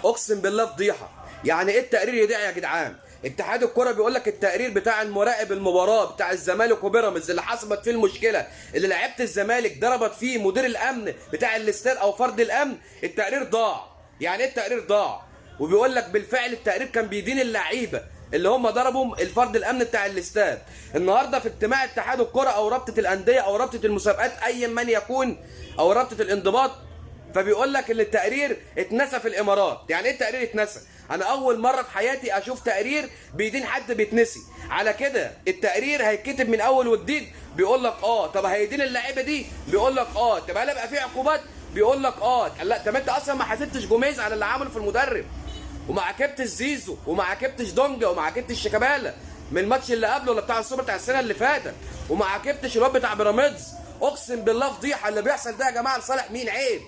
اقسم بالله فضيحه. يعني ايه التقرير يضيع يا جدعان؟ اتحاد الكره بيقول لك التقرير بتاع المراقب المباراه بتاع الزمالك وبيراميدز اللي حصلت فيه المشكله، اللي لعيبه الزمالك ضربت فيه مدير الامن بتاع الاستاد او فرد الامن، التقرير ضاع. يعني ايه التقرير ضاع؟ وبيقول لك بالفعل التقرير كان بيدين اللعيبه اللي هم ضربوا الفرد الامن بتاع الاستاد. النهارده في اجتماع اتحاد الكره او رابطه الانديه او رابطه المسابقات ايا من يكون او رابطه الانضباط، فبيقول لك ان التقرير اتنسى في الامارات. يعني ايه التقرير اتنسى؟ انا اول مره في حياتي اشوف تقرير بيدين حد بيتنسي. على كده التقرير هيتكتب من اول وجديد. بيقول لك طب هيدين اللعيبه دي؟ بيقول لك طب هل هيبقى في عقوبات؟ بيقول لك لا. طب انت اصلا ما حاسبتش جوميز على اللي عمله في المدرب، وما عاقبتش زيزو، وما عاقبتش دونجا، وما عاقبتش شيكابالا من الماتش اللي قبله ولا بتاع السوبر بتاع السنه اللي فاتت، وما عاقبتش الواد بتاع بيراميدز. اقسم بالله فضيحه اللي بيحصل ده يا جماعه. لصالح مين؟ عيب.